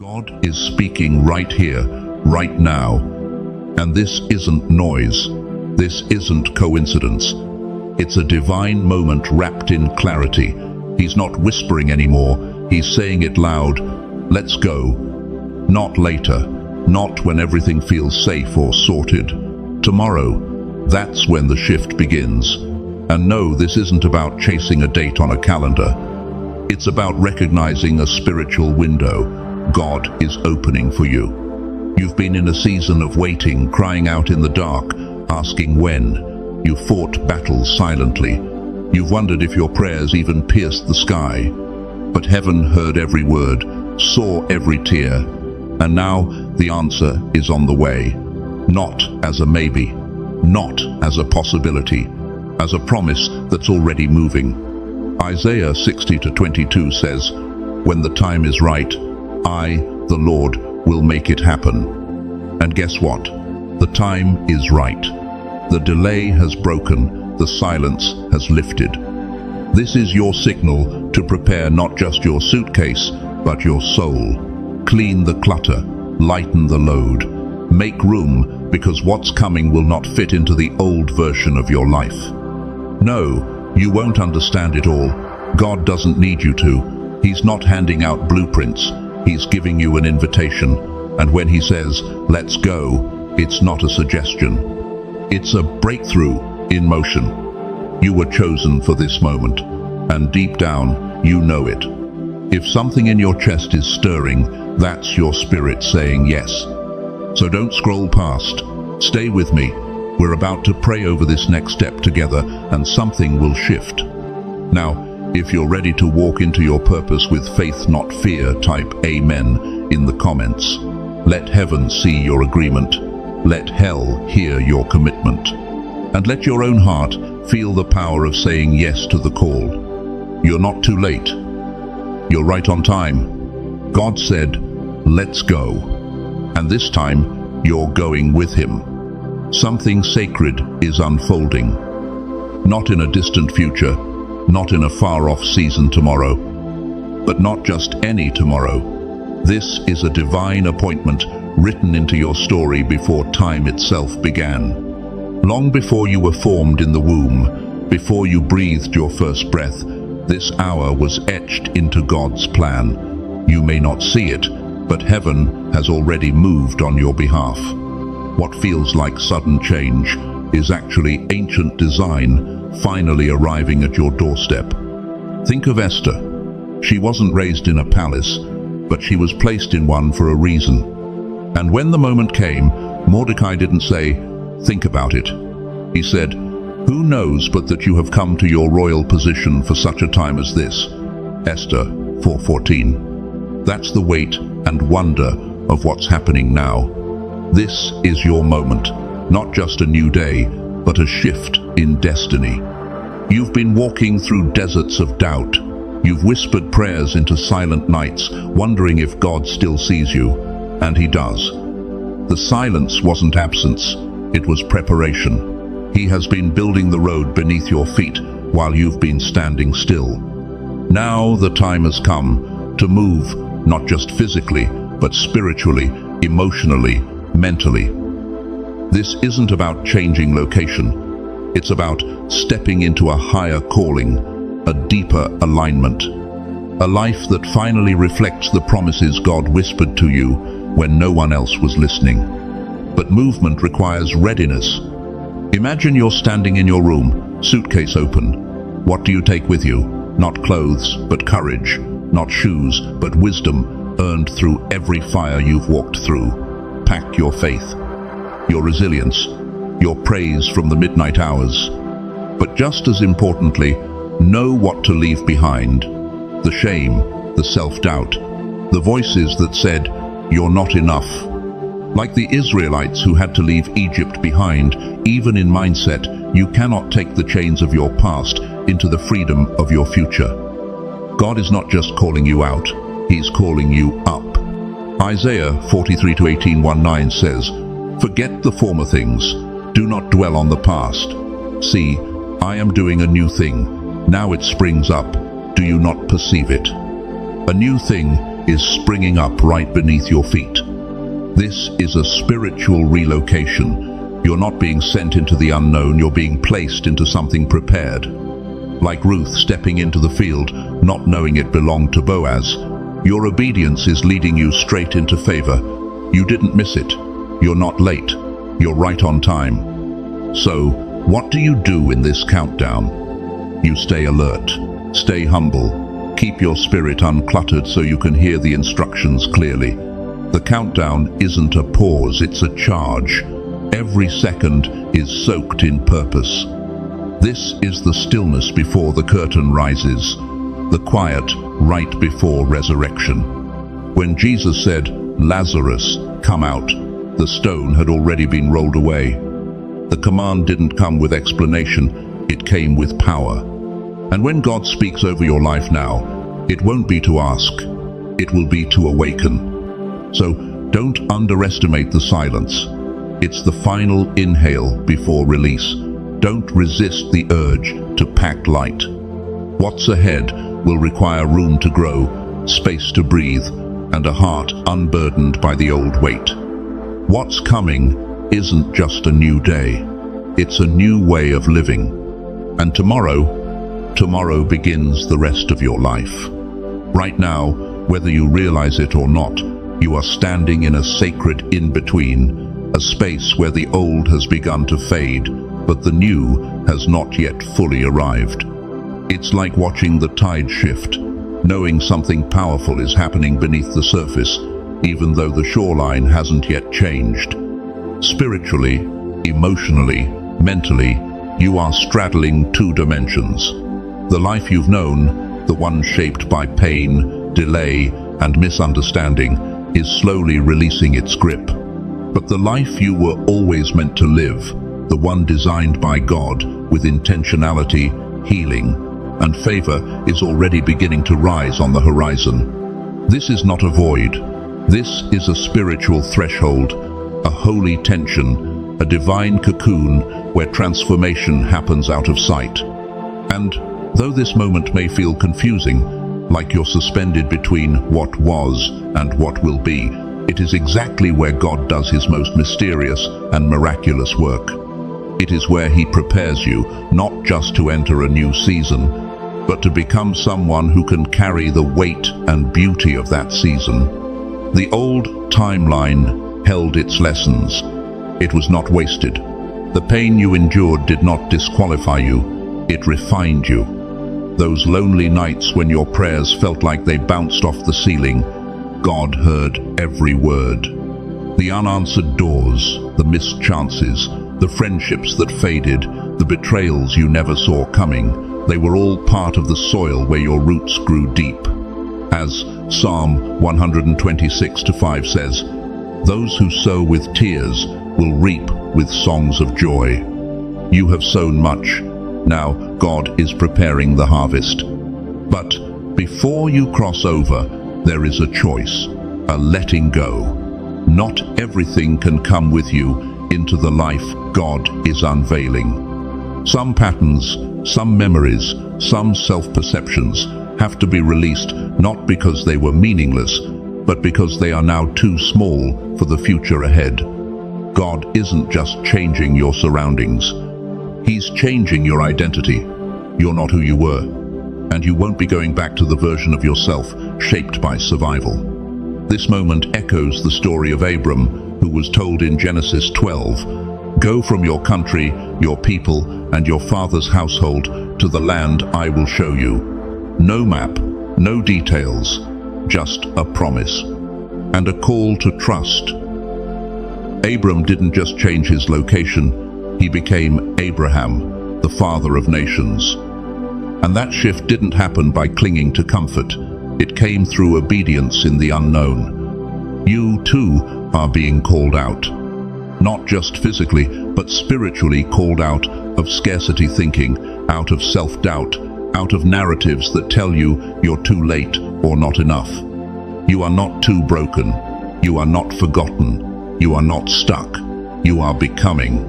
God is speaking right here, right now. And this isn't noise. This isn't coincidence. It's a divine moment wrapped in clarity. He's not whispering anymore. He's saying it loud. Let's go. Not later. Not when everything feels safe or sorted. Tomorrow. That's when the shift begins. And no, this isn't about chasing a date on a calendar. It's about recognizing a spiritual window God is opening for you. You've been in a season of waiting, crying out in the dark, asking when. You fought battles silently. You've wondered if your prayers even pierced the sky. But heaven heard every word, saw every tear, and now the answer is on the way. Not as a maybe, not as a possibility, as a promise that's already moving. Isaiah 60:22 says, "When the time is right, I, the Lord, will make it happen." And guess what? The time is right. The delay has broken, the silence has lifted. This is your signal to prepare not just your suitcase, but your soul. Clean the clutter, lighten the load. Make room, because what's coming will not fit into the old version of your life. No, you won't understand it all. God doesn't need you to. He's not handing out blueprints. He's giving you an invitation, and when he says, "Let's go," it's not a suggestion. It's a breakthrough in motion. You were chosen for this moment, and deep down, you know it. If something in your chest is stirring, that's your spirit saying yes. So don't scroll past. Stay with me. We're about to pray over this next step together, and something will shift. Now, if you're ready to walk into your purpose with faith, not fear, type Amen in the comments. Let heaven see your agreement. Let hell hear your commitment. And let your own heart feel the power of saying yes to the call. You're not too late. You're right on time. God said, "Let's go." And this time, you're going with him. Something sacred is unfolding. Not in a distant future, not in a far-off season tomorrow, but not just any tomorrow. This is a divine appointment written into your story before time itself began. Long before you were formed in the womb, before you breathed your first breath, this hour was etched into God's plan. You may not see it, but heaven has already moved on your behalf. What feels like sudden change is actually ancient design finally arriving at your doorstep. Think of Esther. She wasn't raised in a palace, but she was placed in one for a reason. And when the moment came, Mordecai didn't say, "Think about it." He said, "Who knows but that you have come to your royal position for such a time as this?" Esther 4:14. That's the weight and wonder of what's happening now. This is your moment, not just a new day, but a shift in destiny. You've been walking through deserts of doubt. You've whispered prayers into silent nights, wondering if God still sees you, and he does. The silence wasn't absence, it was preparation. He has been building the road beneath your feet while you've been standing still. Now the time has come to move, not just physically, but spiritually, emotionally, mentally. This isn't about changing location. It's about stepping into a higher calling, a deeper alignment. A life that finally reflects the promises God whispered to you when no one else was listening. But movement requires readiness. Imagine you're standing in your room, suitcase open. What do you take with you? Not clothes, but courage. Not shoes, but wisdom earned through every fire you've walked through. Pack your faith, your resilience, your praise from the midnight hours. But just as importantly, know what to leave behind. The shame, the self-doubt, the voices that said, "You're not enough." Like the Israelites who had to leave Egypt behind, even in mindset, you cannot take the chains of your past into the freedom of your future. God is not just calling you out, he's calling you up. Isaiah 43:18-19 says, "Forget the former things. Do not dwell on the past. See, I am doing a new thing. Now it springs up. Do you not perceive it?" A new thing is springing up right beneath your feet. This is a spiritual relocation. You're not being sent into the unknown, you're being placed into something prepared. Like Ruth stepping into the field, not knowing it belonged to Boaz. Your obedience is leading you straight into favor. You didn't miss it. You're not late. You're right on time. So, what do you do in this countdown? You stay alert, stay humble, keep your spirit uncluttered so you can hear the instructions clearly. The countdown isn't a pause, it's a charge. Every second is soaked in purpose. This is the stillness before the curtain rises, the quiet right before resurrection. When Jesus said, "Lazarus, come out," the stone had already been rolled away. The command didn't come with explanation, it came with power. And when God speaks over your life now, it won't be to ask, it will be to awaken. So don't underestimate the silence. It's the final inhale before release. Don't resist the urge to pack light. What's ahead will require room to grow, space to breathe, and a heart unburdened by the old weight. What's coming isn't just a new day, it's a new way of living. And tomorrow begins the rest of your life. Right now, whether you realize it or not, you are standing in a sacred in-between, a space where the old has begun to fade, but the new has not yet fully arrived. It's like watching the tide shift, knowing something powerful is happening beneath the surface, even though the shoreline hasn't yet changed. Spiritually, emotionally, mentally, you are straddling two dimensions. The life you've known, the one shaped by pain, delay, and misunderstanding, is slowly releasing its grip. But the life you were always meant to live, the one designed by God with intentionality, healing, and favor, is already beginning to rise on the horizon. This is not a void. This is a spiritual threshold, a holy tension, a divine cocoon where transformation happens out of sight. And though this moment may feel confusing, like you're suspended between what was and what will be, it is exactly where God does his most mysterious and miraculous work. It is where he prepares you, not just to enter a new season, but to become someone who can carry the weight and beauty of that season. The old timeline held its lessons. It was not wasted. The pain you endured did not disqualify you, it refined you. Those lonely nights when your prayers felt like they bounced off the ceiling, God heard every word. The unanswered doors, the missed chances, the friendships that faded, the betrayals you never saw coming, they were all part of the soil where your roots grew deep. As Psalm 126:5 says, "Those who sow with tears will reap with songs of joy." You have sown much. Now God is preparing the harvest. But before you cross over, there is a choice, a letting go. Not everything can come with you into the life God is unveiling. Some patterns, some memories, some self-perceptions have to be released, not because they were meaningless, but because they are now too small for the future ahead. God isn't just changing your surroundings. He's changing your identity. You're not who you were, and you won't be going back to the version of yourself shaped by survival. This moment echoes the story of Abram, who was told in Genesis 12, "Go from your country, your people, and your father's household to the land I will show you." No map, no details, just a promise and a call to trust. Abram didn't just change his location, he became Abraham, the father of nations. And that shift didn't happen by clinging to comfort. It came through obedience in the unknown. You too are being called out. Not just physically, but spiritually called out of scarcity thinking, out of self-doubt, out of narratives that tell you you're too late or not enough. You are not too broken. You are not forgotten. You are not stuck. You are becoming.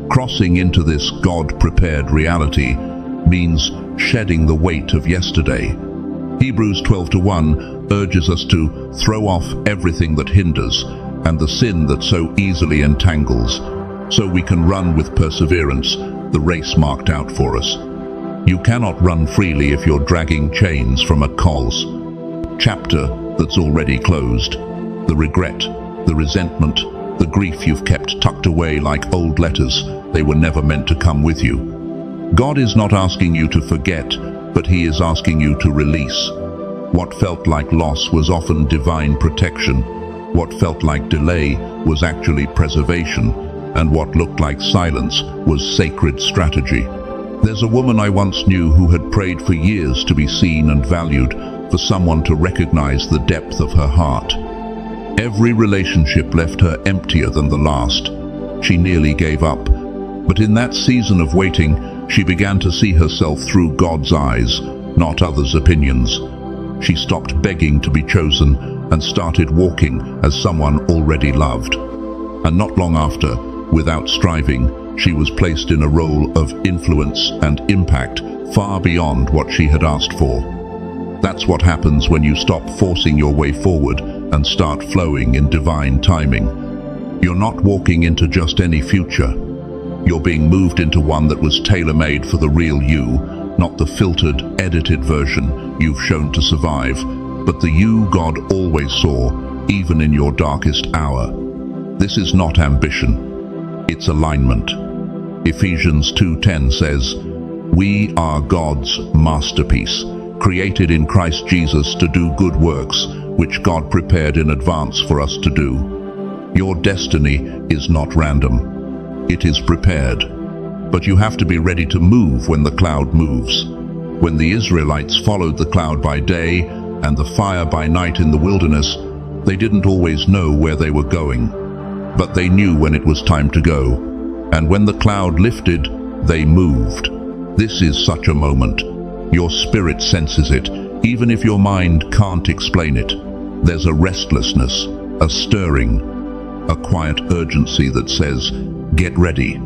Crossing into this God-prepared reality means shedding the weight of yesterday. Hebrews 12:1 urges us to throw off everything that hinders and the sin that so easily entangles, so we can run with perseverance the race marked out for us. You cannot run freely if you're dragging chains from a cause chapter that's already closed. The regret, the resentment, the grief you've kept tucked away like old letters they were never meant to come with you. God is not asking you to forget, but He is asking you to release. What felt like loss was often divine protection. What felt like delay was actually preservation, and what looked like silence was sacred strategy. There's a woman I once knew who had prayed for years to be seen and valued, for someone to recognize the depth of her heart. Every relationship left her emptier than the last. She nearly gave up. But in that season of waiting, she began to see herself through God's eyes, not others' opinions. She stopped begging to be chosen and started walking as someone already loved. And not long after, without striving, she was placed in a role of influence and impact far beyond what she had asked for. That's what happens when you stop forcing your way forward and start flowing in divine timing. You're not walking into just any future. You're being moved into one that was tailor-made for the real you, not the filtered, edited version you've shown to survive, but the you God always saw, even in your darkest hour. This is not ambition. It's alignment. Ephesians 2:10 says, "We are God's masterpiece, created in Christ Jesus to do good works, which God prepared in advance for us to do." Your destiny is not random. It is prepared. But you have to be ready to move when the cloud moves. When the Israelites followed the cloud by day and the fire by night in the wilderness, they didn't always know where they were going. But they knew when it was time to go. And when the cloud lifted, they moved. This is such a moment. Your spirit senses it, even if your mind can't explain it. There's a restlessness, a stirring, a quiet urgency that says, "Get ready."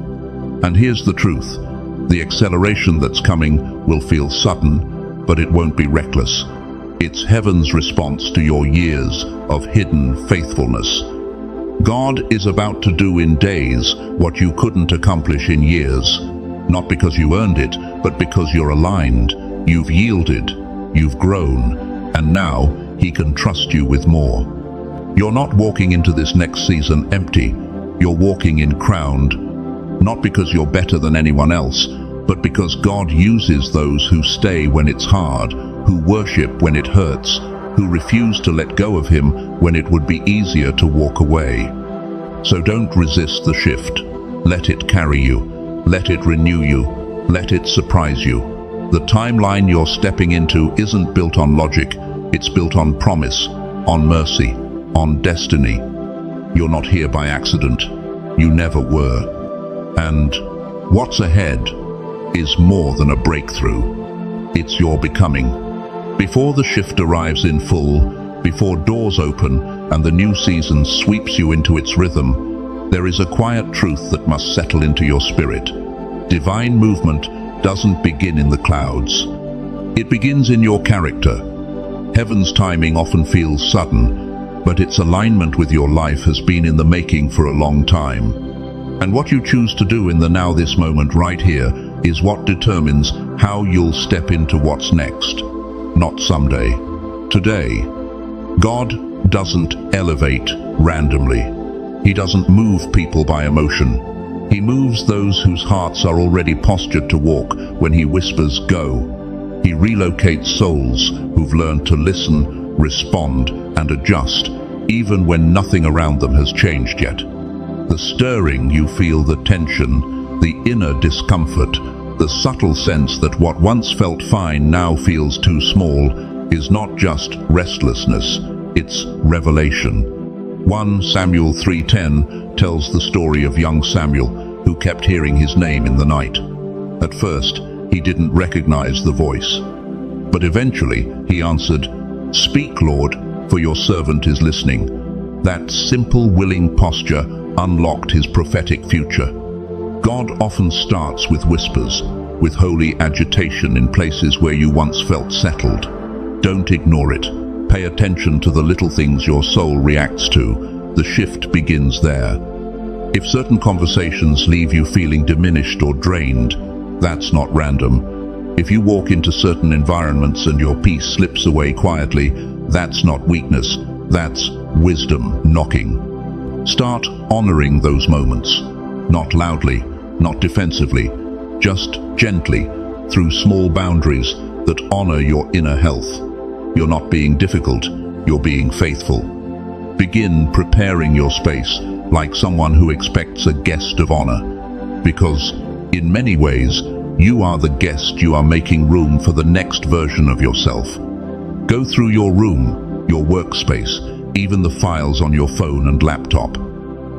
And here's the truth. The acceleration that's coming will feel sudden, but it won't be reckless. It's heaven's response to your years of hidden faithfulness. God is about to do in days what you couldn't accomplish in years. Not because you earned it, but because you're aligned. You've yielded, you've grown, and now He can trust you with more. You're not walking into this next season empty. You're walking in crowned, not because you're better than anyone else, but because God uses those who stay when it's hard, who worship when it hurts, who refuse to let go of Him when it would be easier to walk away. So don't resist the shift. Let it carry you. Let it renew you. Let it surprise you. The timeline you're stepping into isn't built on logic. It's built on promise, on mercy, on destiny. You're not here by accident. You never were. And what's ahead is more than a breakthrough. It's your becoming. Before the shift arrives in full, before doors open and the new season sweeps you into its rhythm, there is a quiet truth that must settle into your spirit. Divine movement doesn't begin in the clouds. It begins in your character. Heaven's timing often feels sudden, but its alignment with your life has been in the making for a long time. And what you choose to do in the now, this moment right here, is what determines how you'll step into what's next. Not someday. Today. God doesn't elevate randomly. He doesn't move people by emotion. He moves those whose hearts are already postured to walk when He whispers, "Go." He relocates souls who've learned to listen, respond, and adjust, even when nothing around them has changed yet. The stirring you feel, the tension, the inner discomfort, the subtle sense that what once felt fine now feels too small, is not just restlessness, it's revelation. 1 Samuel 3:10 tells the story of young Samuel, who kept hearing his name in the night. At first, he didn't recognize the voice. But eventually, he answered, "Speak, Lord, for your servant is listening." That simple, willing posture unlocked his prophetic future. God often starts with whispers, with holy agitation in places where you once felt settled. Don't ignore it. Pay attention to the little things your soul reacts to. The shift begins there. If certain conversations leave you feeling diminished or drained, that's not random. If you walk into certain environments and your peace slips away quietly, that's not weakness, that's wisdom knocking. Start honoring those moments. Not loudly, not defensively, just gently, through small boundaries that honor your inner health. You're not being difficult, you're being faithful. Begin preparing your space like someone who expects a guest of honor. Because, in many ways, you are the guest. You are making room for the next version of yourself. Go through your room, your workspace, even the files on your phone and laptop.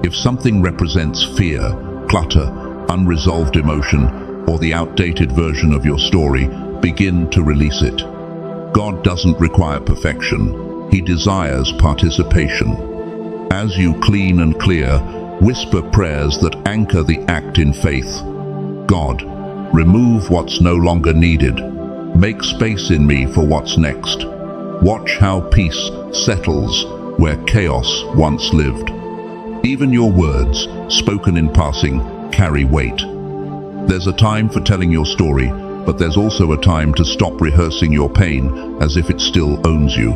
If something represents fear, clutter, unresolved emotion, or the outdated version of your story, begin to release it. God doesn't require perfection. He desires participation. As you clean and clear, whisper prayers that anchor the act in faith. God, remove what's no longer needed. Make space in me for what's next. Watch how peace settles where chaos once lived. Even your words, spoken in passing, carry weight. There's a time for telling your story, but there's also a time to stop rehearsing your pain as if it still owns you.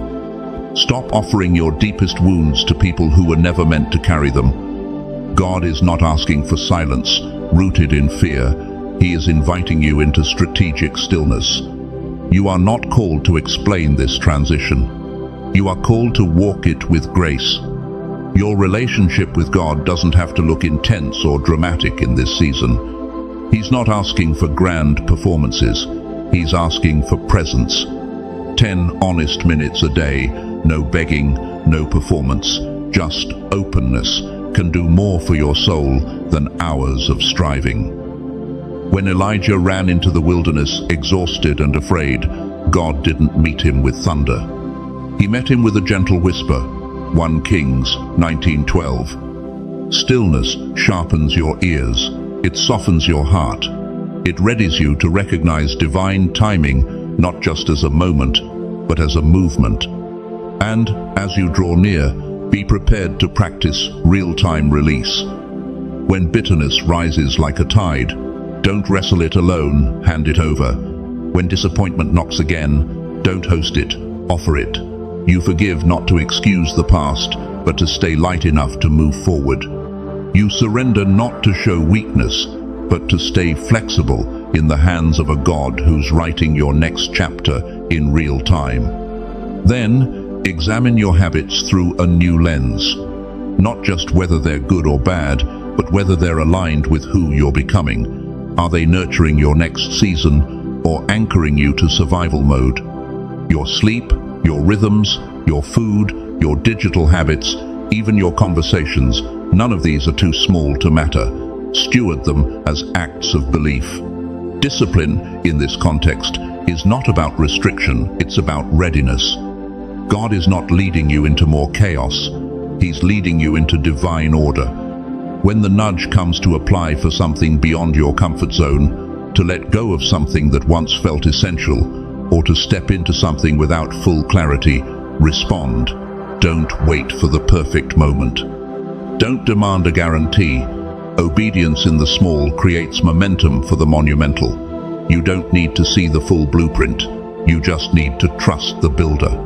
Stop offering your deepest wounds to people who were never meant to carry them. God is not asking for silence, rooted in fear. He is inviting you into strategic stillness. You are not called to explain this transition. You are called to walk it with grace. Your relationship with God doesn't have to look intense or dramatic in this season. He's not asking for grand performances. He's asking for presence. 10 honest minutes a day, no begging, no performance, just openness, can do more for your soul than hours of striving. When Elijah ran into the wilderness, exhausted and afraid, God didn't meet him with thunder. He met him with a gentle whisper. 1 Kings 19:12. Stillness sharpens your ears. It softens your heart. It readies you to recognize divine timing, not just as a moment, but as a movement. And as you draw near, be prepared to practice real-time release. When bitterness rises like a tide, don't wrestle it alone, hand it over. When disappointment knocks again, don't host it, offer it. You forgive not to excuse the past, but to stay light enough to move forward. You surrender not to show weakness, but to stay flexible in the hands of a God who's writing your next chapter in real time. Then, examine your habits through a new lens. Not just whether they're good or bad, but whether they're aligned with who you're becoming. Are they nurturing your next season or anchoring you to survival mode? Your sleep, your rhythms, your food, your digital habits, even your conversations, none of these are too small to matter. Steward them as acts of belief. Discipline, in this context, is not about restriction, it's about readiness. God is not leading you into more chaos. He's leading you into divine order. When the nudge comes to apply for something beyond your comfort zone, to let go of something that once felt essential, or to step into something without full clarity, respond. Don't wait for the perfect moment. Don't demand a guarantee. Obedience in the small creates momentum for the monumental. You don't need to see the full blueprint. You just need to trust the builder.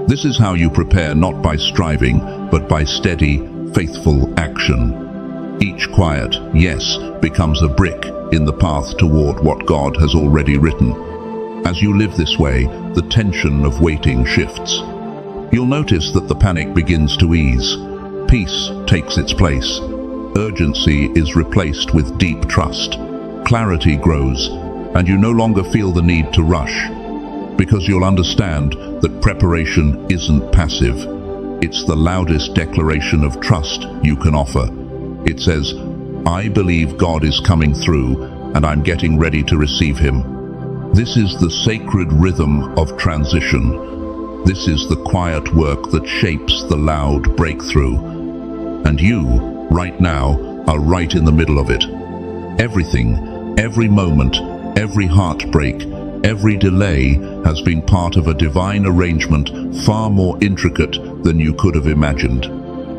This is how you prepare, not by striving, but by steady, faithful action. Each quiet yes becomes a brick in the path toward what God has already written. As you live this way, the tension of waiting shifts. You'll notice that the panic begins to ease. Peace takes its place. Urgency is replaced with deep trust. Clarity grows, and you no longer feel the need to rush, because you'll understand that preparation isn't passive. It's the loudest declaration of trust you can offer. It says, I believe God is coming through, and I'm getting ready to receive Him. This is the sacred rhythm of transition. This is the quiet work that shapes the loud breakthrough. And you, right now, are right in the middle of it. Everything, every moment, every heartbreak, Every delay has been part of a divine arrangement far more intricate than you could have imagined.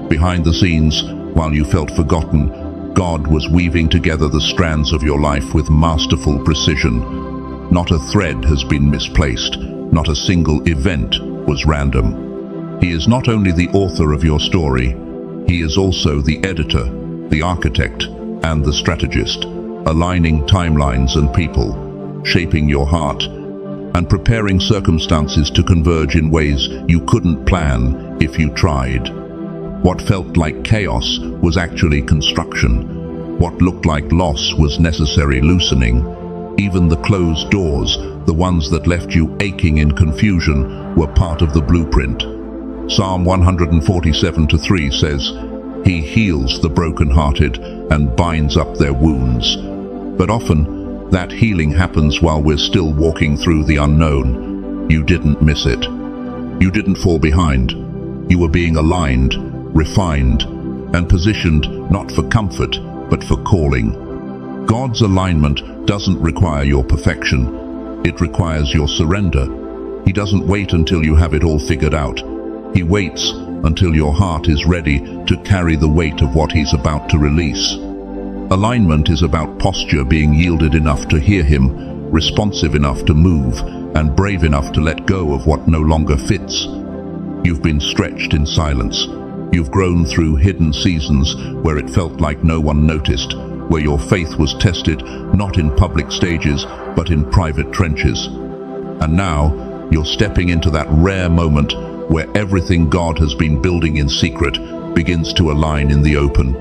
Behind the scenes, while you felt forgotten, God was weaving together the strands of your life with masterful precision. Not a thread has been misplaced, not a single event was random. He is not only the author of your story, he is also the editor, the architect, and the strategist, aligning timelines and people, shaping your heart, and preparing circumstances to converge in ways you couldn't plan if you tried. What felt like chaos was actually construction. What looked like loss was necessary loosening. Even the closed doors, the ones that left you aching in confusion, were part of the blueprint. Psalm 147:3 says, "He heals the brokenhearted and binds up their wounds." But often, that healing happens while we're still walking through the unknown. You didn't miss it. You didn't fall behind. You were being aligned, refined, and positioned not for comfort, but for calling. God's alignment doesn't require your perfection. It requires your surrender. He doesn't wait until you have it all figured out. He waits until your heart is ready to carry the weight of what He's about to release. Alignment is about posture, being yielded enough to hear Him, responsive enough to move, and brave enough to let go of what no longer fits. You've been stretched in silence. You've grown through hidden seasons where it felt like no one noticed, where your faith was tested not in public stages, but in private trenches. And now, you're stepping into that rare moment where everything God has been building in secret begins to align in the open.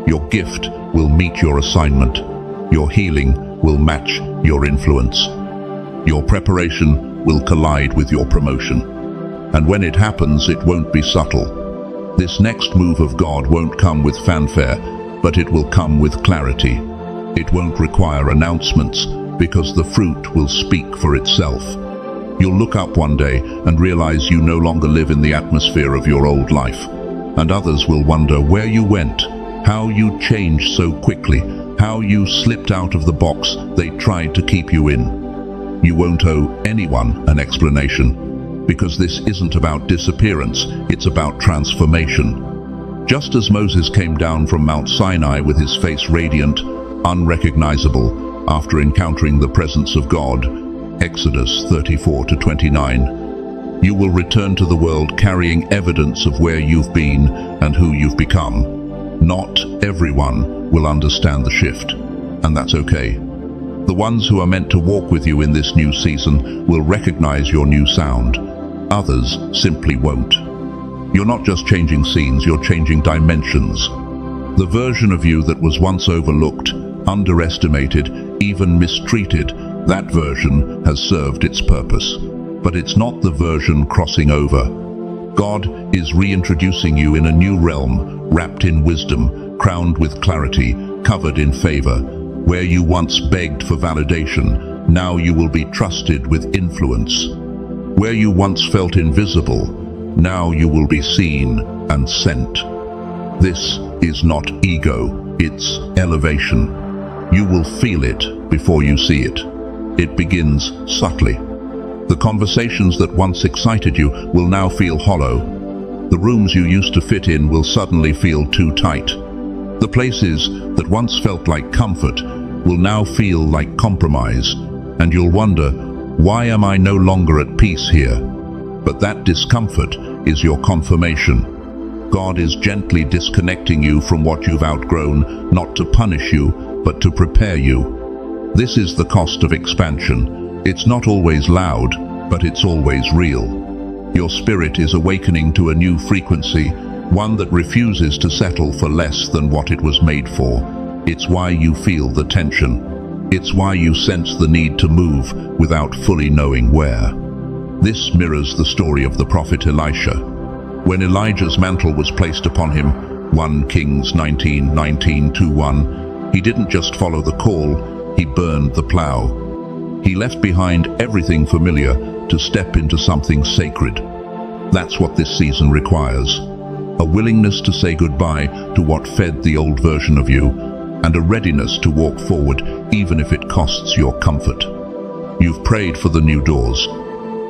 Your gift will meet your assignment. Your healing will match your influence. Your preparation will collide with your promotion. And when it happens, it won't be subtle. This next move of God won't come with fanfare, but it will come with clarity. It won't require announcements, because the fruit will speak for itself. You'll look up one day and realize you no longer live in the atmosphere of your old life. And others will wonder where you went, how you changed so quickly, how you slipped out of the box they tried to keep you in. You won't owe anyone an explanation, because this isn't about disappearance, it's about transformation. Just as Moses came down from Mount Sinai with his face radiant, unrecognizable, after encountering the presence of God, Exodus 34:29, you will return to the world carrying evidence of where you've been and who you've become. Not everyone will understand the shift, and that's okay. The ones who are meant to walk with you in this new season will recognize your new sound. Others simply won't. You're not just changing scenes, you're changing dimensions. The version of you that was once overlooked, underestimated, even mistreated, that version has served its purpose. But it's not the version crossing over. God is reintroducing you in a new realm, wrapped in wisdom, crowned with clarity, covered in favor. Where you once begged for validation, now you will be trusted with influence. Where you once felt invisible, now you will be seen and sent. This is not ego, it's elevation. You will feel it before you see it. It begins subtly. The conversations that once excited you will now feel hollow. The rooms you used to fit in will suddenly feel too tight. The places that once felt like comfort will now feel like compromise, and you'll wonder, why am I no longer at peace here? But that discomfort is your confirmation. God is gently disconnecting you from what you've outgrown, not to punish you, but to prepare you. This is the cost of expansion. It's not always loud, but it's always real. Your spirit is awakening to a new frequency, one that refuses to settle for less than what it was made for. It's why you feel the tension. It's why you sense the need to move without fully knowing where. This mirrors the story of the prophet Elisha. When Elijah's mantle was placed upon him, 1 Kings 19:19-1, he didn't just follow the call, he burned the plow. He left behind everything familiar to step into something sacred. That's what this season requires. A willingness to say goodbye to what fed the old version of you, and a readiness to walk forward even if it costs your comfort. You've prayed for the new doors,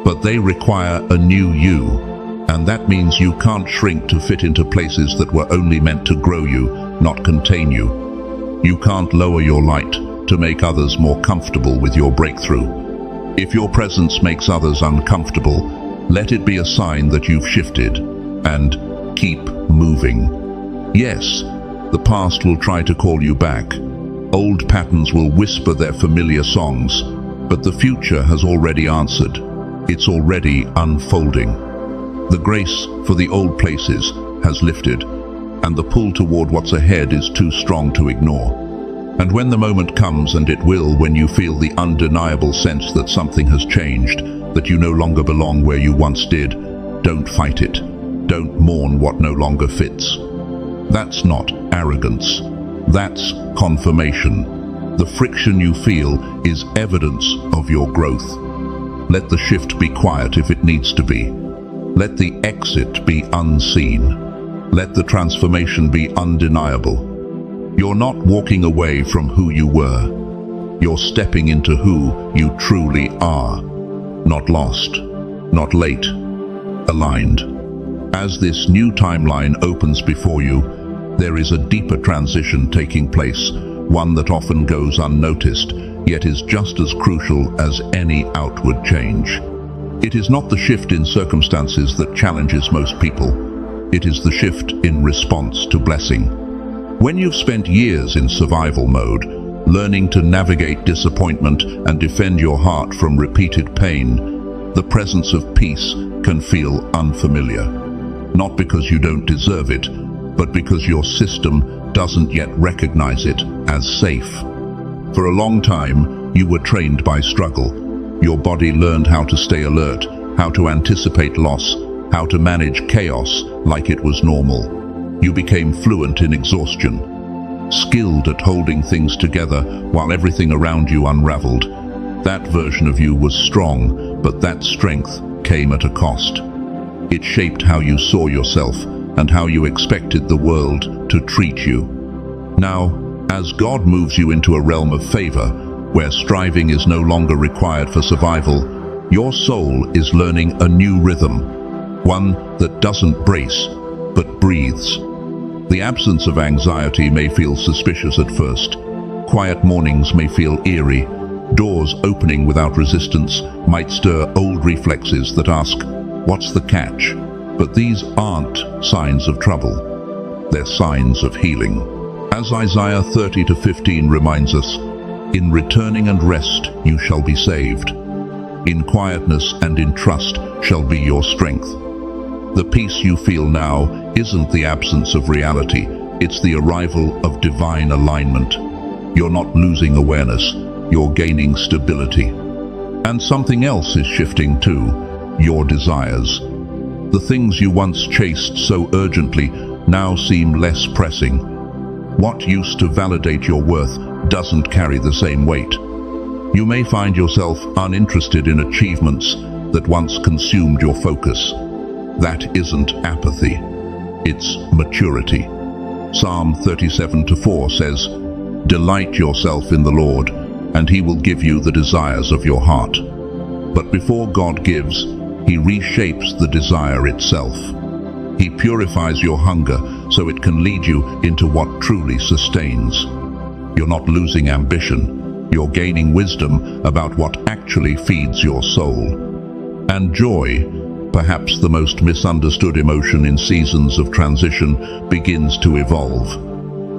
but they require a new you, and that means you can't shrink to fit into places that were only meant to grow you, not contain you. You can't lower your light to make others more comfortable with your breakthrough. If your presence makes others uncomfortable, let it be a sign that you've shifted, and keep moving. Yes, the past will try to call you back. Old patterns will whisper their familiar songs, but the future has already answered. It's already unfolding. The grace for the old places has lifted, and the pull toward what's ahead is too strong to ignore. And when the moment comes, and it will, when you feel the undeniable sense that something has changed, that you no longer belong where you once did, don't fight it. Don't mourn what no longer fits. That's not arrogance. That's confirmation. The friction you feel is evidence of your growth. Let the shift be quiet if it needs to be. Let the exit be unseen. Let the transformation be undeniable. You're not walking away from who you were. You're stepping into who you truly are. Not lost, not late, aligned. As this new timeline opens before you, there is a deeper transition taking place, one that often goes unnoticed, yet is just as crucial as any outward change. It is not the shift in circumstances that challenges most people. It is the shift in response to blessing. When you've spent years in survival mode, learning to navigate disappointment and defend your heart from repeated pain, the presence of peace can feel unfamiliar. Not because you don't deserve it, but because your system doesn't yet recognize it as safe. For a long time, you were trained by struggle. Your body learned how to stay alert, how to anticipate loss, how to manage chaos like it was normal. You became fluent in exhaustion, skilled at holding things together while everything around you unraveled. That version of you was strong, but that strength came at a cost. It shaped how you saw yourself and how you expected the world to treat you. Now, as God moves you into a realm of favor, where striving is no longer required for survival, your soul is learning a new rhythm, one that doesn't brace, but breathes. The absence of anxiety may feel suspicious at first. Quiet mornings may feel eerie. Doors opening without resistance might stir old reflexes that ask, "What's the catch?" But these aren't signs of trouble. They're signs of healing. As Isaiah 30:15 reminds us, "In returning and rest you shall be saved. In quietness and in trust shall be your strength." The peace you feel now isn't the absence of reality, it's the arrival of divine alignment. You're not losing awareness, you're gaining stability. And something else is shifting too, your desires. The things you once chased so urgently now seem less pressing. What used to validate your worth doesn't carry the same weight. You may find yourself uninterested in achievements that once consumed your focus. That isn't apathy, it's maturity. Psalm 37:4 says, "Delight yourself in the Lord, and He will give you the desires of your heart." But before God gives, He reshapes the desire itself. He purifies your hunger so it can lead you into what truly sustains. You're not losing ambition, you're gaining wisdom about what actually feeds your soul. And joy, perhaps the most misunderstood emotion in seasons of transition, begins to evolve.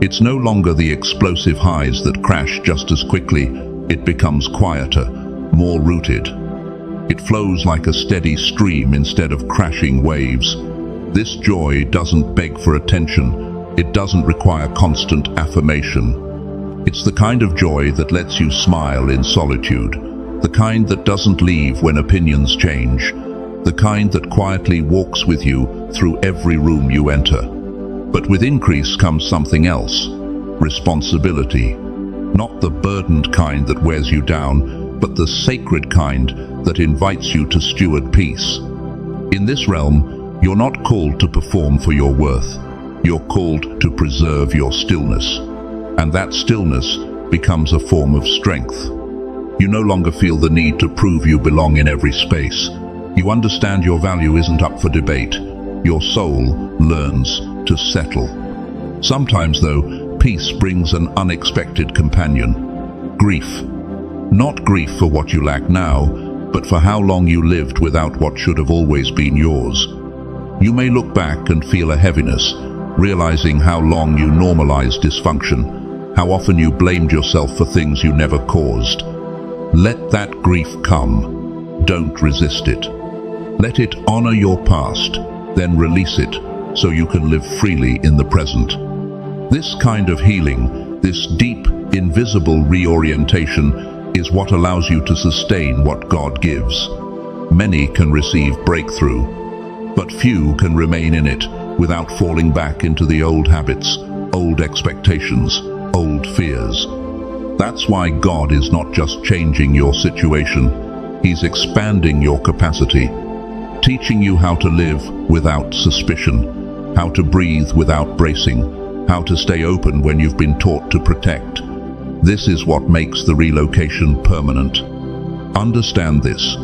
It's no longer the explosive highs that crash just as quickly. It becomes quieter, more rooted. It flows like a steady stream instead of crashing waves. This joy doesn't beg for attention. It doesn't require constant affirmation. It's the kind of joy that lets you smile in solitude, the kind that doesn't leave when opinions change, the kind that quietly walks with you through every room you enter. But with increase comes something else, responsibility. Not the burdened kind that wears you down, but the sacred kind that invites you to steward peace. In this realm, you're not called to perform for your worth. You're called to preserve your stillness. And that stillness becomes a form of strength. You no longer feel the need to prove you belong in every space. You understand your value isn't up for debate. Your soul learns to settle. Sometimes, though, peace brings an unexpected companion: grief. Not grief for what you lack now, but for how long you lived without what should have always been yours. You may look back and feel a heaviness, realizing how long you normalized dysfunction, how often you blamed yourself for things you never caused. Let that grief come. Don't resist it. Let it honor your past, then release it so you can live freely in the present. This kind of healing, this deep, invisible reorientation, is what allows you to sustain what God gives. Many can receive breakthrough, but few can remain in it without falling back into the old habits, old expectations, old fears. That's why God is not just changing your situation, He's expanding your capacity, teaching you how to live without suspicion, how to breathe without bracing, how to stay open when you've been taught to protect. This is what makes the relocation permanent. Understand this.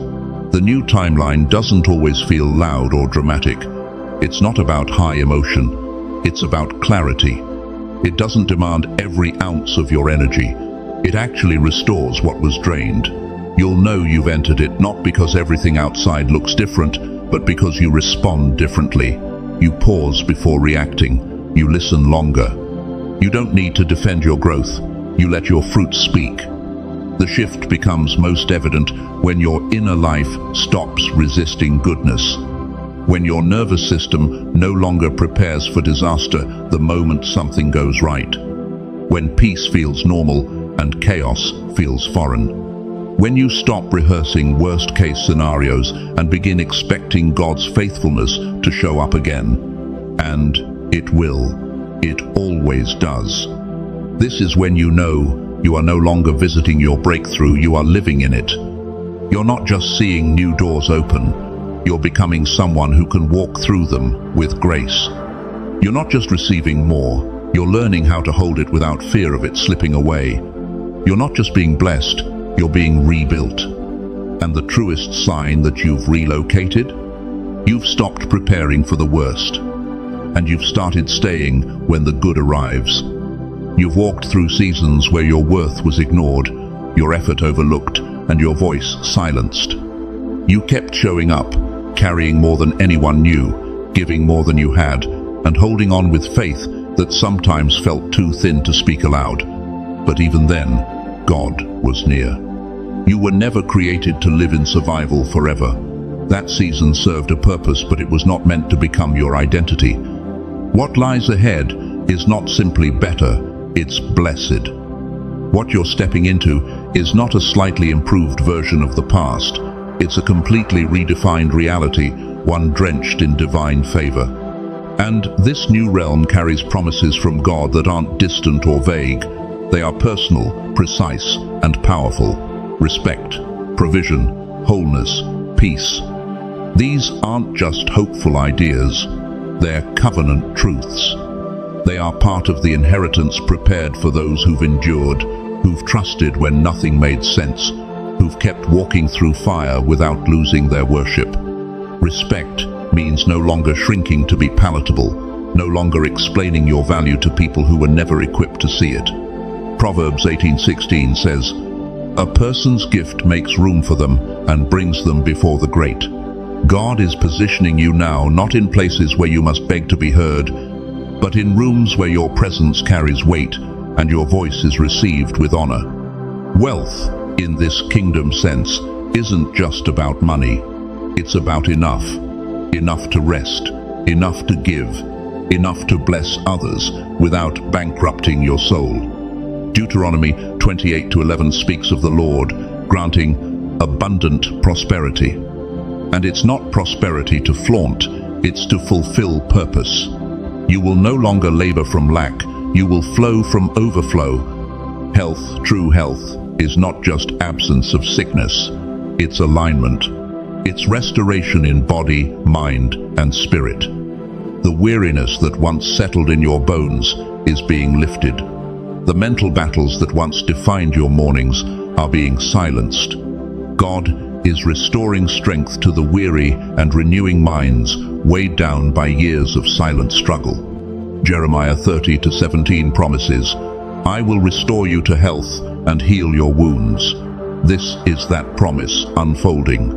The new timeline doesn't always feel loud or dramatic. It's not about high emotion. It's about clarity. It doesn't demand every ounce of your energy. It actually restores what was drained. You'll know you've entered it not because everything outside looks different, but because you respond differently. You pause before reacting. You listen longer. You don't need to defend your growth. You let your fruit speak. The shift becomes most evident when your inner life stops resisting goodness. When your nervous system no longer prepares for disaster the moment something goes right. When peace feels normal and chaos feels foreign. When you stop rehearsing worst-case scenarios and begin expecting God's faithfulness to show up again. And it will. It always does. This is when you know you are no longer visiting your breakthrough, you are living in it. You're not just seeing new doors open, you're becoming someone who can walk through them with grace. You're not just receiving more, you're learning how to hold it without fear of it slipping away. You're not just being blessed, you're being rebuilt. And the truest sign that you've relocated? You've stopped preparing for the worst. And you've started staying when the good arrives. You've walked through seasons where your worth was ignored, your effort overlooked, and your voice silenced. You kept showing up, carrying more than anyone knew, giving more than you had, and holding on with faith that sometimes felt too thin to speak aloud. But even then, God was near. You were never created to live in survival forever. That season served a purpose, but it was not meant to become your identity. What lies ahead is not simply better, it's blessed. What you're stepping into is not a slightly improved version of the past. It's a completely redefined reality, one drenched in divine favor. And this new realm carries promises from God that aren't distant or vague. They are personal, precise, and powerful. Respect, provision, wholeness, peace. These aren't just hopeful ideas. They're covenant truths. They are part of the inheritance prepared for those who've endured, who've trusted when nothing made sense, who've kept walking through fire without losing their worship. Respect means no longer shrinking to be palatable, no longer explaining your value to people who were never equipped to see it. Proverbs 18:16 says, "A person's gift makes room for them and brings them before the great." God is positioning you now not in places where you must beg to be heard, but in rooms where your presence carries weight and your voice is received with honor. Wealth, in this kingdom sense, isn't just about money. It's about enough. Enough to rest, enough to give, enough to bless others without bankrupting your soul. Deuteronomy 28:11 speaks of the Lord granting abundant prosperity. And it's not prosperity to flaunt, it's to fulfill purpose. You will no longer labor from lack, you will flow from overflow. Health, true health, is not just absence of sickness, it's alignment. It's restoration in body, mind, and spirit. The weariness that once settled in your bones is being lifted. The mental battles that once defined your mornings are being silenced. God is restoring strength to the weary and renewing minds weighed down by years of silent struggle. Jeremiah 30:17 promises, "I will restore you to health and heal your wounds." This is that promise unfolding.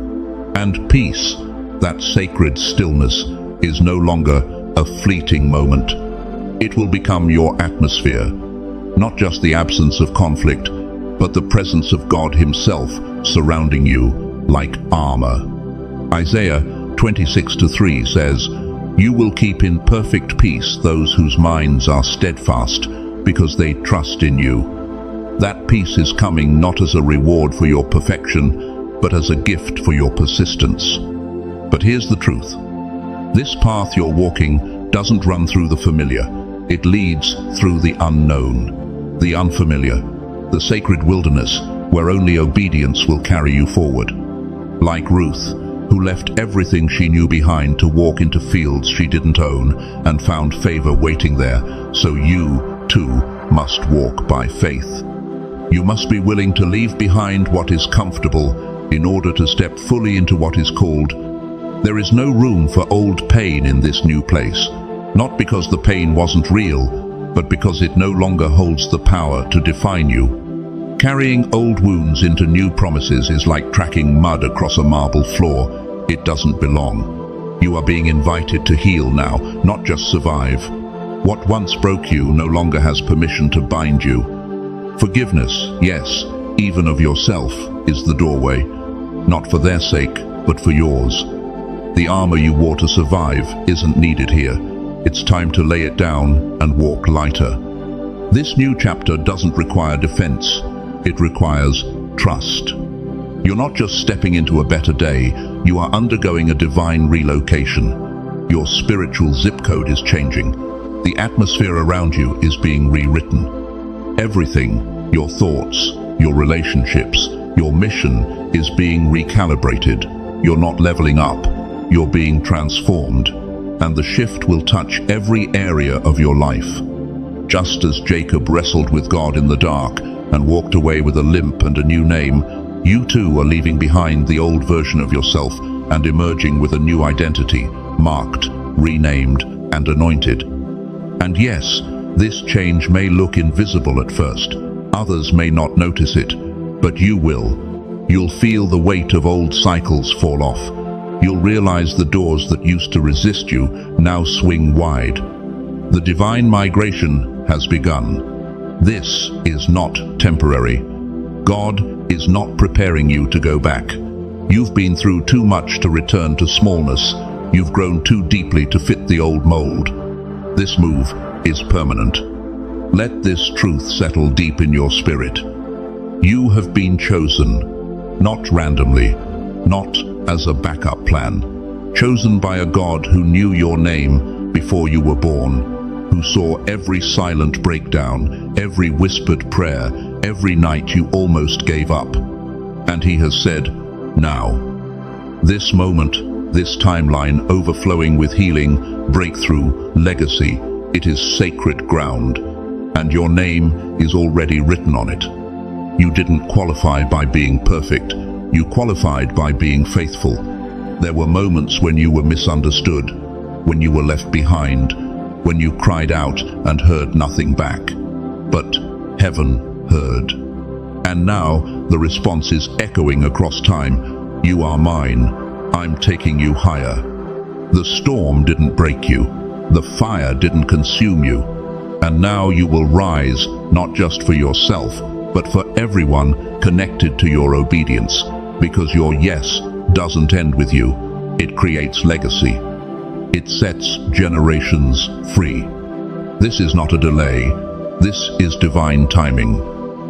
And peace, that sacred stillness, is no longer a fleeting moment. It will become your atmosphere, not just the absence of conflict, but the presence of God Himself surrounding you like armor. Isaiah 26:3 says, "You will keep in perfect peace those whose minds are steadfast, because they trust in you." That peace is coming not as a reward for your perfection, but as a gift for your persistence. But here's the truth. This path you're walking doesn't run through the familiar. It leads through the unknown, the unfamiliar, the sacred wilderness where only obedience will carry you forward. Like Ruth, who left everything she knew behind to walk into fields she didn't own and found favor waiting there, so you, too, must walk by faith. You must be willing to leave behind what is comfortable in order to step fully into what is called. There is no room for old pain in this new place, not because the pain wasn't real, but because it no longer holds the power to define you. Carrying old wounds into new promises is like tracking mud across a marble floor. It doesn't belong. You are being invited to heal now, not just survive. What once broke you no longer has permission to bind you. Forgiveness, yes, even of yourself, is the doorway. Not for their sake, but for yours. The armor you wore to survive isn't needed here. It's time to lay it down and walk lighter. This new chapter doesn't require defense. It requires trust. You're not just stepping into a better day, you are undergoing a divine relocation. Your spiritual zip code is changing. The atmosphere around you is being rewritten. Everything, your thoughts, your relationships, your mission is being recalibrated. You're not leveling up, you're being transformed. And the shift will touch every area of your life. Just as Jacob wrestled with God in the dark and walked away with a limp and a new name, you too are leaving behind the old version of yourself and emerging with a new identity, marked, renamed, and anointed. And yes, this change may look invisible at first. Others may not notice it, but you will. You'll feel the weight of old cycles fall off. You'll realize the doors that used to resist you now swing wide. The divine migration has begun. This is not temporary. God is not preparing you to go back. You've been through too much to return to smallness. You've grown too deeply to fit the old mold. This move is permanent. Let this truth settle deep in your spirit. You have been chosen, not randomly, not as a backup plan. Chosen by a God who knew your name before you were born, who saw every silent breakdown, every whispered prayer, every night you almost gave up. And He has said, now. This moment, this timeline overflowing with healing, breakthrough, legacy, it is sacred ground. And your name is already written on it. You didn't qualify by being perfect. You qualified by being faithful. There were moments when you were misunderstood, when you were left behind, when you cried out and heard nothing back. But heaven heard. And now the response is echoing across time. You are mine. I'm taking you higher. The storm didn't break you. The fire didn't consume you. And now you will rise, not just for yourself, but for everyone connected to your obedience. Because your yes doesn't end with you. It creates legacy. It sets generations free. This is not a delay. This is divine timing.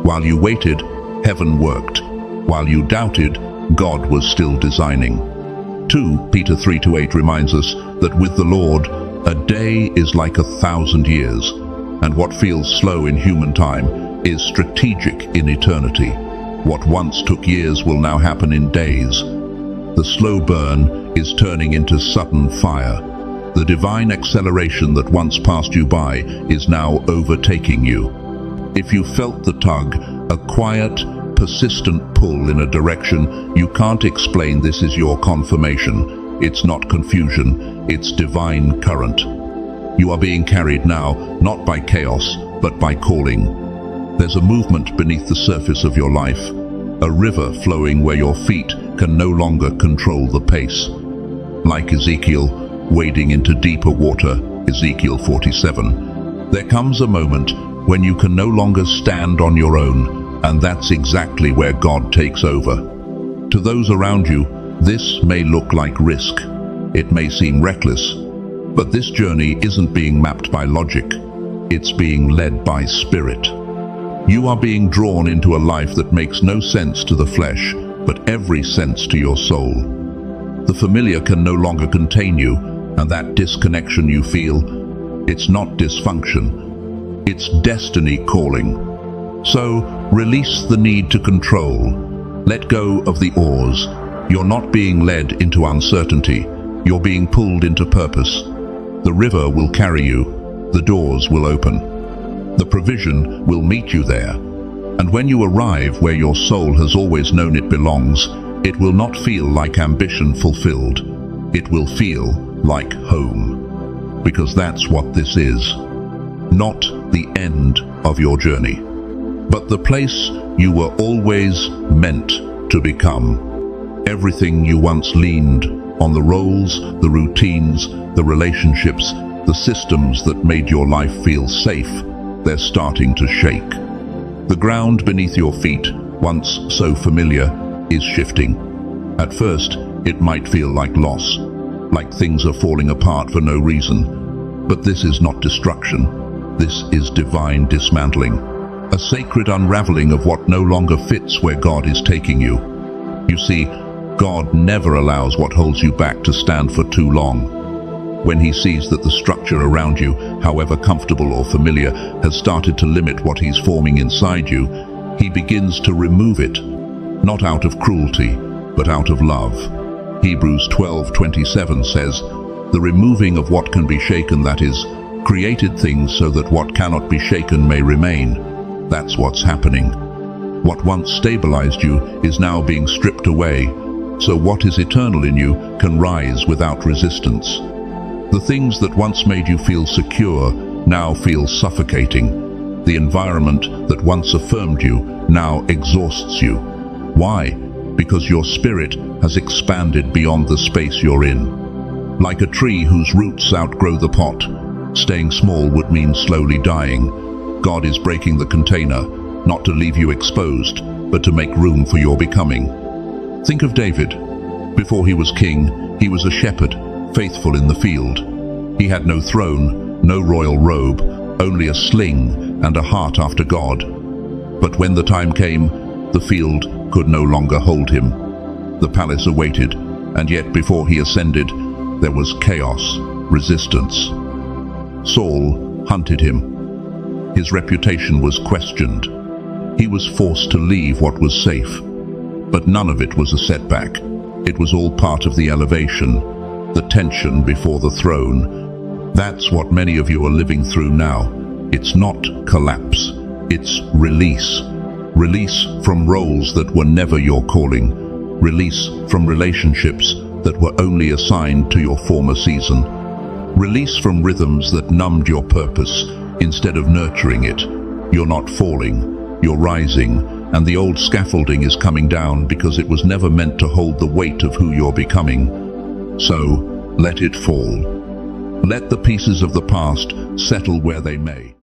While you waited, heaven worked. While you doubted, God was still designing. 2 Peter 3:8 reminds us that with the Lord, a day is like 1,000 years, and what feels slow in human time is strategic in eternity. What once took years will now happen in days. The slow burn is turning into sudden fire. The divine acceleration that once passed you by is now overtaking you. If you felt the tug, a quiet, persistent pull in a direction you can't explain. This is your confirmation. It's not confusion, it's divine current. You are being carried now, not by chaos, but by calling. There's a movement beneath the surface of your life, a river flowing where your feet can no longer control the pace. Like Ezekiel, wading into deeper water, Ezekiel 47. There comes a moment when you can no longer stand on your own, and that's exactly where God takes over. To those around you, this may look like risk. It may seem reckless, but this journey isn't being mapped by logic. It's being led by spirit. You are being drawn into a life that makes no sense to the flesh, but every sense to your soul. The familiar can no longer contain you, and that disconnection you feel, it's not dysfunction, it's destiny calling. So, release the need to control. Let go of the oars. You're not being led into uncertainty, you're being pulled into purpose. The river will carry you, the doors will open. The provision will meet you there. And when you arrive where your soul has always known it belongs, it will not feel like ambition fulfilled. It will feel like home. Because that's what this is. Not the end of your journey, but the place you were always meant to become. Everything you once leaned on, the roles, the routines, the relationships, the systems that made your life feel safe, they're starting to shake. The ground beneath your feet, once so familiar, is shifting. At first, it might feel like loss, like things are falling apart for no reason. But this is not destruction. This is divine dismantling, a sacred unraveling of what no longer fits where God is taking you. You see, God never allows what holds you back to stand for too long. When he sees that the structure around you, however comfortable or familiar, has started to limit what he's forming inside you, he begins to remove it, not out of cruelty, but out of love. Hebrews 12:27 says, "The removing of what can be shaken, that is, created things, so that what cannot be shaken may remain." That's what's happening. What once stabilized you is now being stripped away, so what is eternal in you can rise without resistance. The things that once made you feel secure now feel suffocating. The environment that once affirmed you now exhausts you. Why? Because your spirit has expanded beyond the space you're in. Like a tree whose roots outgrow the pot, staying small would mean slowly dying. God is breaking the container, not to leave you exposed, but to make room for your becoming. Think of David. Before he was king, he was a shepherd, faithful in the field. He had no throne, no royal robe, only a sling and a heart after God. But when the time came, the field could no longer hold him. The palace awaited, and yet before he ascended, there was chaos, resistance. Saul hunted him. His reputation was questioned. He was forced to leave what was safe. But none of it was a setback. It was all part of the elevation, the tension before the throne. That's what many of you are living through now. It's not collapse, it's release. Release from roles that were never your calling. Release from relationships that were only assigned to your former season. Release from rhythms that numbed your purpose instead of nurturing it. You're not falling, you're rising, and the old scaffolding is coming down because it was never meant to hold the weight of who you're becoming. So, let it fall. Let the pieces of the past settle where they may.